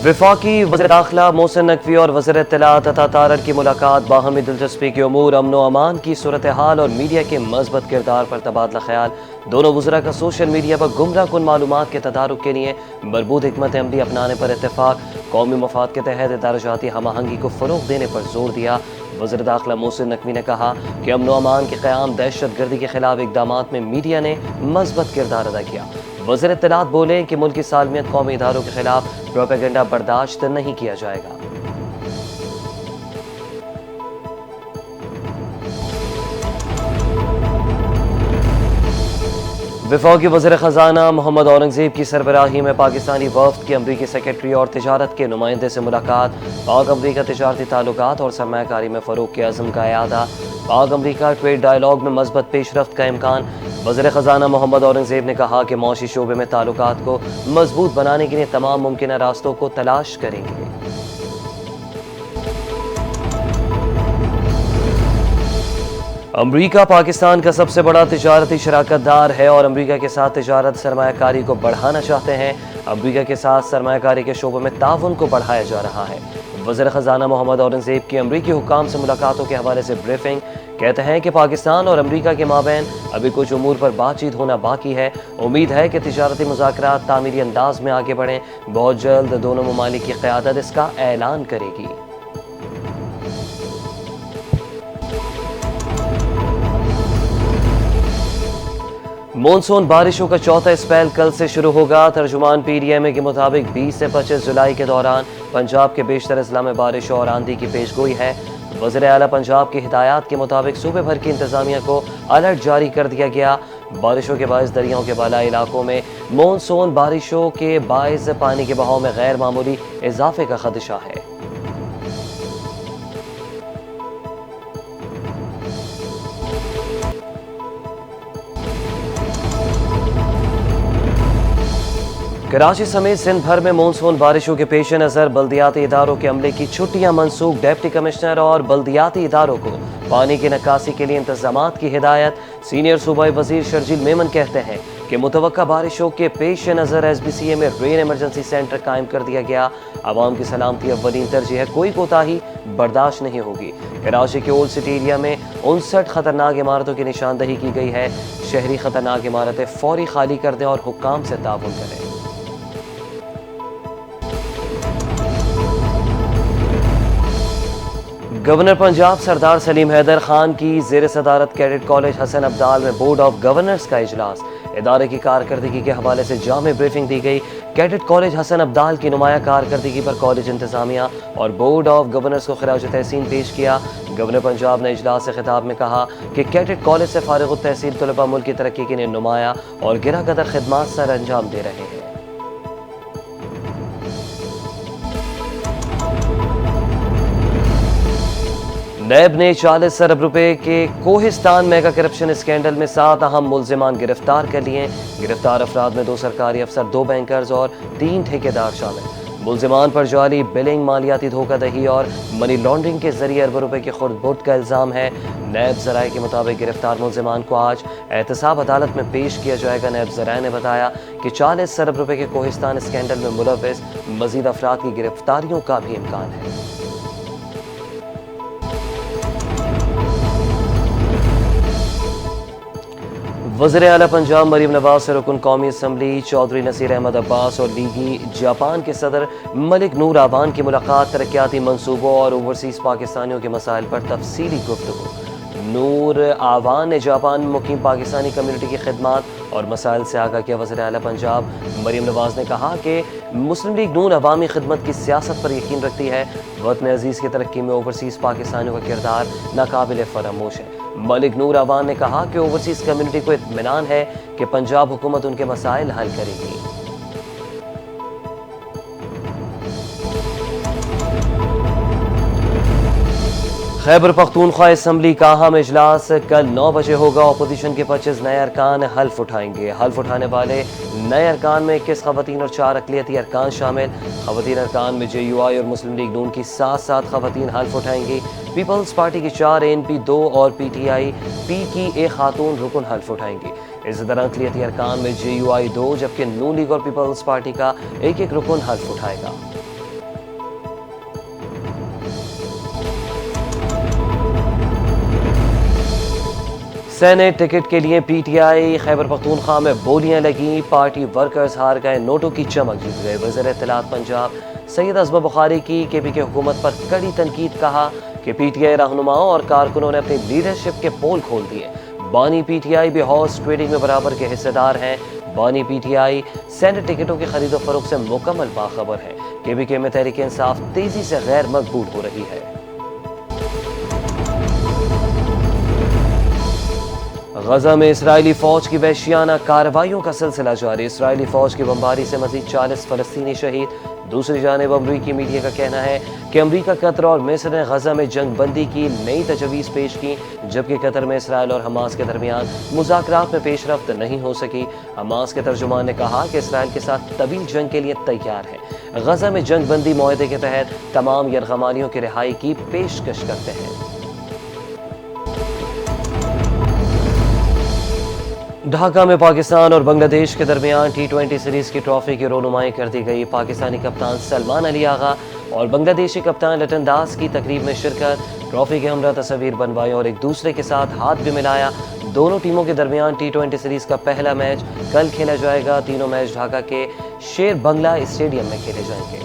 वफाकी वज़ीर दाखिला मोहसिन नकवी और वज़ीर इत्तलात अता तारड़ की मुलाकात बाहमी दिलचस्पी के उमूर, अमन व अमान की सूरत हाल और मीडिया के मज़बूत किरदार पर तबादला ख्याल। दोनों वज़रा का सोशल मीडिया पर गुमराह कुन मालूमात के तदारुक के लिए मरबूत हिकमत अमली अपनाने पर इत्तेफाक। कौमी मफाद के तहत इदारजाती हम आहंगी को फ़रोग़ देने पर जोर दिया। वज़ीर दाखिला मोहसिन नकवी ने कहा कि अमन व अमान के क़याम, दहशत गर्दी के खिलाफ इक़दामात में मीडिया ने मज़बूत किरदार अदा किया। वज़ीर इत्तलात बोले कि मुल्क की सालमियत कौमी इदारों के खिलाफ प्रोपेगेंडा बर्दाश्त नहीं किया जाएगा। वफाकी वज़ीर ख़ज़ाना मोहम्मद औरंगज़ेब की सरबराही में पाकिस्तानी वफ़द की अमरीकी सेक्रेटरी और तिजारत के नुमाइंदे से मुलाकात। पाक अमरीका तिजारती ताल्लुकात और सरमायाकारी में फ़रोग़ के अज़्म का इआदा। पाक अमरीका ट्रेड डायलॉग में मज़बूत पेशरफ्त का इम्कान। वज़ीर ख़ज़ाना मोहम्मद औरंगज़ेब ने कहा कि मौशी शोबे में ताल्लुकात को मजबूत बनाने के लिए तमाम मुमकिन रास्तों को तलाश करेंगे। अमरीका पाकिस्तान का सबसे बड़ा तिजारती शराकतदार है और अमरीका के साथ तिजारत सरमायाकारी को बढ़ाना चाहते हैं। अमरीका के साथ सरमायाकारी के शोबों में ताउन को बढ़ाया जा रहा है। वज़ीर ख़ज़ाना मोहम्मद औरंगज़ेब की अमरीकी हुक्काम से मुलाकातों के हवाले से ब्रीफिंग। कहते हैं कि पाकिस्तान और अमरीका के माबैन अभी कुछ उमूर पर बातचीत होना बाकी है। उम्मीद है कि तिजारती मुज़ाकरात तामीरी अंदाज में आगे बढ़ें। बहुत जल्द दोनों ममालिक की क़यादत इसका ऐलान करेगी। मॉनसून बारिशों का चौथा स्पेल कल से शुरू होगा। तर्जुमान PDMA के मुताबिक 20 से 25 जुलाई के दौरान पंजाब के बेशतर अजला में बारिश और आंधी की पेशगोई है। वज़ीर आला पंजाब की हिदायत के मुताबिक सूबे भर की इंतजामिया को अलर्ट जारी कर दिया गया। बारिशों के बायस दरियाओं के बालाई इलाकों में मॉनसून बारिशों के बायस पानी के बहाव में गैर मामूली इजाफे का खदशा है। कराची समेत सिंध भर में मॉनसून बारिशों के पेश नज़र बल्दियाती इदारों के अमले की छुट्टियां मनसूख। डिप्टी कमिश्नर और बल्दियाती इदारों को पानी की निकासी के लिए इंतजामात की हिदायत। सीनियर सूबाई वजीर शर्जील मेमन कहते हैं कि मुतवक्का बारिशों के पेश नज़र SBCA में रेन इमरजेंसी सेंटर कायम कर दिया गया। आवाम की सलामती अव्वलीन तरजीह है, कोई कोताही बर्दाश्त नहीं होगी। कराची के ओल्ड सिटी एरिया में 59 खतरनाक इमारतों की निशानदही की गई है। शहरी खतरनाक इमारतें फौरी खाली कर दें और हुक्काम से ताउन करें। गवर्नर पंजाब सरदार सलीम हैदर खान की ज़ेर सदारत कैडेट कॉलेज हसन अब्दाल में बोर्ड ऑफ गवर्नर्स का इजलास। इदारे की कारकर्दगी के हवाले से जामे ब्रीफिंग दी गई। कैडेट कॉलेज हसन अब्दाल की नुमाया कारकर्दगी पर कॉलेज इंतजामिया और बोर्ड ऑफ गवर्नर्स को खिराज तहसीन पेश किया। गवर्नर पंजाब ने इजलास से खिताब में कहा कि कैडेट कॉलेज से फारिग तहसील तलबा मुल्क की तरक्की के लिए नुमाया और गिरा कदर खिदमात सर अंजाम दे रहे हैं। नैब ने 40 अरब रुपए के कोहिस्तान मेगा करप्शन स्कैंडल में 7 अहम मुल्जिमान गिरफ्तार कर लिए। गिरफ्तार अफराद में 2 सरकारी अफसर, 2 बैंकर्स और 3 ठेकेदार शामिल। मुल्जिमान पर जाली बिलिंग, मालियाती धोखाधड़ी और मनी लॉन्ड्रिंग के जरिए अरबों रुपए की खुर्द-बुर्द का इल्जाम है। नैब ज़राए के मुताबिक गिरफ्तार मुल्जिमान को आज एहतसाब अदालत में पेश किया जाएगा। नैब ज़राए ने बताया कि 40 अरब रुपए के कोहिस्तान स्कैंडल में मुलव्विस मजीद अफराद की गिरफ्तारियों का भी इम्कान है। वज़ीर आला पंजाब मरीम नवाज से रुकन कौमी असम्बली चौधरी नसीर अहमद अब्बास और लीगी जापान के सदर मलिक नूर आवान की मुलाकात। तरक्याती मनसूबों और ओवरसीज़ पाकिस्तानियों के मसाइल पर तफसीली गुफ्तगू। नूर आवान ने जापान में मुकीम पाकिस्तानी कम्यूनिटी की खिदमात और मसाइल से आगाह किया। वज़ीर आला पंजाब मरीम नवाज ने कहा कि मुस्लिम लीग नून अवामी खिदमत की सियासत पर यकीन रखती है। वतन अजीज़ की तरक्की में ओवरसीज़ पाकिस्तानियों का किरदार नाकाबिल फरामोश है। मलिक नूर आवान ने कहा कि ओवरसीज़ कम्यूनिटी को इत्मीनान है कि पंजाब हुकूमत उनके मसाइल हल करेगी। खैबर पख्तूनख्वा असम्बली का अहम इजलास कल 9 बजे होगा। अपोजिशन के 25 नए अरकान हल्फ उठाएंगे। हल्फ उठाने वाले नए अरकान में 21 खवातीन और 4 अक़लियती अरकान शामिल। खवातीन अरकान में JUI और मुस्लिम लीग नून की 7 खवातीन हल्फ उठाएंगी। पीपल्स पार्टी की 4, ANP 2 और PTI P की 1 खातून रुकन हल्फ उठाएंगी। इसी तरह अक़लियती अरकान में JUI 2 जबकि नून लीग और पीपल्स पार्टी का 1 रुकन हल्फ उठाएगा। سینٹ ٹکٹ کے لیے P T I Khyber Pakhtunkhwa میں بولیاں لگیں، پارٹی ورکرز ہار گئے، نوٹوں کی چمک جیت گئے۔ وزیر اطلاعات پنجاب سید ازمہ بخاری کی کے پی کے حکومت پر کڑی تنقید، کہا کہ پی ٹی آئی رہنماؤں اور کارکنوں نے اپنی لیڈرشپ کے پول کھول دیے۔ بانی پی ٹی آئی بھی ہارس ٹریڈنگ میں برابر کے حصے دار ہیں۔ بانی پی ٹی آئی سینٹ ٹکٹوں کی خرید و فروخت سے مکمل باخبر ہے۔ کے پی کے میں تحریک انصاف تیزی سے غیر مقبول ہو رہی ہے۔ غزہ میں اسرائیلی فوج کی وحشیانہ کارروائیوں کا سلسلہ جاری۔ اسرائیلی فوج کی بمباری سے مزید 40 فلسطینی شہید۔ دوسری جانب امریکی میڈیا کا کہنا ہے کہ امریکہ، قطر اور مصر نے غزہ میں جنگ بندی کی نئی تجویز پیش کی، جبکہ قطر میں اسرائیل اور حماس کے درمیان مذاکرات میں پیش رفت نہیں ہو سکی۔ حماس کے ترجمان نے کہا کہ اسرائیل کے ساتھ طویل جنگ کے لیے تیار ہے۔ غزہ میں جنگ بندی معاہدے کے تحت تمام یرغمالیوں کی رہائی کی پیشکش کرتے ہیں۔ ڈھاکہ میں پاکستان اور بنگلہ دیش کے درمیان ٹی 20 سیریز کی ٹرافی کی رونمائی کر دی گئی۔ پاکستانی کپتان سلمان علی آغا اور بنگلہ دیشی کپتان لٹن داس کی تقریب میں شرکت، ٹرافی کے ہمراہ تصاویر بنوائی اور ایک دوسرے کے ساتھ ہاتھ بھی ملایا۔ دونوں ٹیموں کے درمیان ٹی 20 سیریز کا پہلا میچ کل کھیلا جائے گا۔ تینوں میچ ڈھاکہ کے شیر بنگلہ اسٹیڈیم میں کھیلے جائیں گے۔